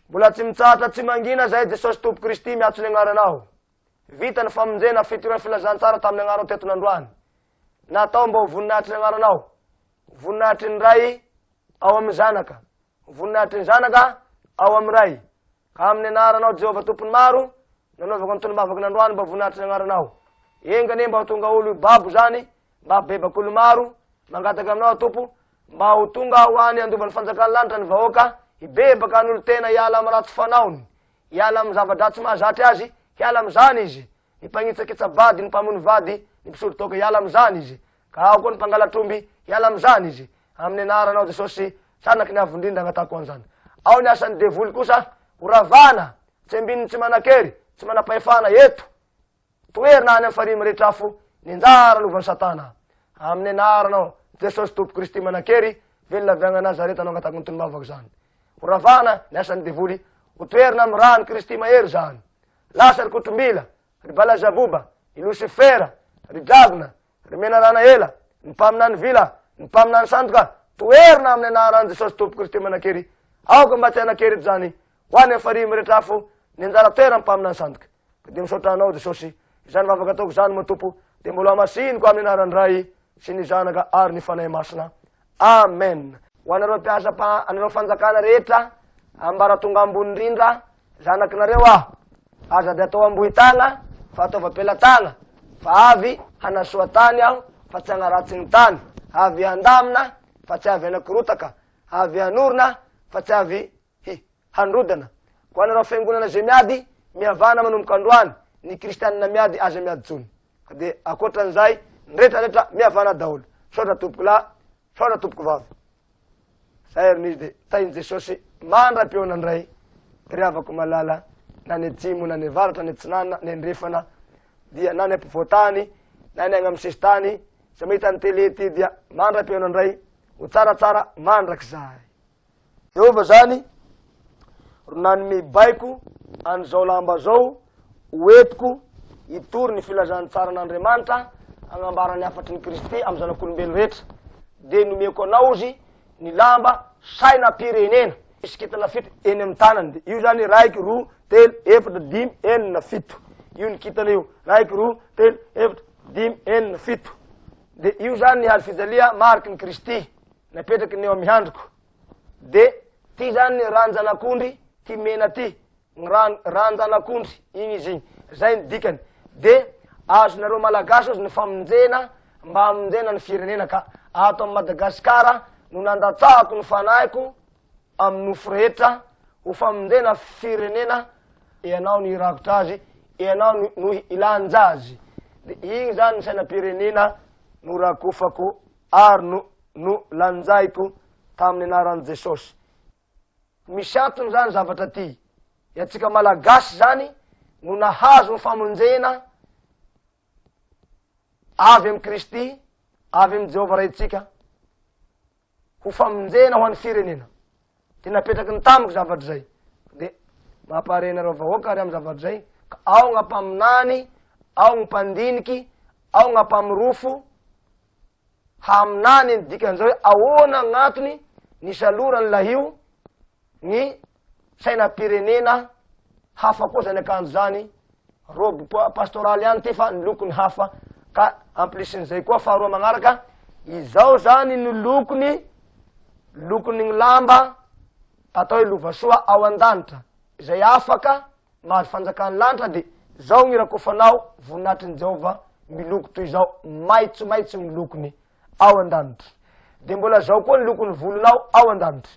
Mbola tsy mitsatra tsy mangina zay Jesosy Tompo Kristy miatso ny agnaranao. Vita ny famonjena fitirana filazantsara tamin'ny agnarao teto nandroany. Natao mba ho voninahitry ny agnaranao. Voninahitry ny ray ao amin'ny zanaka. Voninahitry ny zanaka ao amin'ny ray. Ka amin'ny anaranao Jehovah tompony maro, nanaovako ny tony mavaky nandroany mba voninahitry ny agnaranao. Engane mba ho tonga olo babo zany, mba bebak'olo maro, mangataky aminao tompo, mba ho tonga ho any andovany fanjakany lanitra ny vahoaka, ibebaka an'olo tena hiala amin'ny ratsy fanaony, hiala amin'ny zava-dratsy mahazatry azy, hiala amin'izany izy. Ny mpagnitsakitsa bady, ny mpamony vady, ny mpisolo toka hiala amin'izany izy. Ka ao koa ny mpangalatromby hiala amin'izany izy. Amin'ny anaranao Jesosy, sanaky ny avondrindra agnatako an'izany. Ao ny asan'ny devoly kosa, horavana, tsy ambininy tsy manakery, tsy manapahefana eto. Toerina any amin'ny farimy rehetrafo, ninjara lovany Satana. Amin'ny anaranao Jesosy Tompo Kristy manakery, velona avy agny Nazareta anao agnatako ny tony mavaky zany. Horavana ny asan'ny devoly, ho toerina amin'ny rano Kristy mahery zany. Lasa ry Kotrombila, ry Balazaboba, i Lucifera, ry Dragona, ry Menarana ela, ny mpaminany vila, ny mpaminany sandoka, toerina amin'ny anaran'ny Jesosy Tompo Kristy manakery. Aoka mba tsy anakery zany, ho any amin'ny farimy rehetrafo, ny anjara toerana mpaminany sandoka. De misaotra anao Jesosy, izany vavaka ataoko zany mo tompo, de mbola amasiniko amin'ny anarany ray sy ny zanaka ary ny fanahy masina. Amen. Ho anareo mpiasa anareo fanjakana rehetra, ambara tonga ambony rindra, zanakinareo aza de atao ambohitana, fa atao vapelatana, fa avy hanasoa tany aho, fa tsy hagnaratsy ny tany, avy handamina, fa tsy avy anakorotaka, avy hanorona, fa tsy avy handrodana. Ko anareo fiangonana zay miady, mihavana manomboka androany, ny kristianina miady aza miady tsony. De akoatran'izay, rehetrarehetra mihavana daholo. Saotra tompoko lahy, saotra tompoko vavy. Zay nizy de tainy Jesosy mandram-peona ndray, ry havako malala, na ny atsimo, na ny avaratra, na ny atsinana, na ny andrefana, dia na ny ampivoatany, na ny agny amin'ny sisitany, sa mahita ny tele ty dia mandram-peona ndray, ho tsaratsara mandrak'izay. Eo zany, ronany mibaiko, an'izao lamba zao, hoetiko, hitory ny filazantsara an'Andriamanitra, agnambara ny afatry ny Kristy amin'ny zanak'olombelo rehetra. De nomeko anao izy, ny lamba, saina pirenena. Isy kitana fito, eny amin'ny tanany. Io zany raiky, roa, telo, efatra, dimy, enina, fito. Io ny kitana io. Raiky, roa, telo, efatra, dimy, enina, fito. De io zany ny haly fijalia mariky ny Kristy, napetraky ny eo amin'ny handriko. De ty zany ny ranjanak'ondry, ty mena ty, ranjanak'ondry, igny izy igny. Zay ny dikany. De azonareo malagasy ozy ny famonjena, mba hamonjena ny firenena ka ato amin'ny Madagasikara no nandatsahako ny fanahiko amin'ny nofo rehetra ho famonjena firenena, ianao no irakotra azy, ianao no ilanja azy. De igny zany ny sainam-pirenena no rakofako ary no lanjaiko tamin'ny anaran'i Jesosy. Misy antony zany zavatra ty. Iatsika malagasy zany no nahazo ny famonjena avy amin'ny Kristy, avy amin'ny Jehovah raitsika, ho famonjena ho an'ny firenena. Ty napetraky ny tamiko zavatra zay. De mamparenareo vahoaka ary amin'ny zavatra zay, ka ao gn'ampaminany, ao gny mpandiniky, ao gn'ampamirofo, haminany ny dikan'izao hoe ahoana gn'antony nisalorany lahio ny sainam-pirenena hafa koa zany akanjo zany, robe pastoraly any ty fa ny lokony hafa. Ka amplisin'izay koa faharoa magnaraka, izao zany ny lokony lamba atao hoe lovasoa ao an-danitra, izay afaka mahazo fanjakany lanitra. De zao gny rakofanao voninahitry Jehova miloko toy zao, maitsomaitso ny lokony ao an-danitra. De mbola zao koa ny lokony volonao ao an-danitra.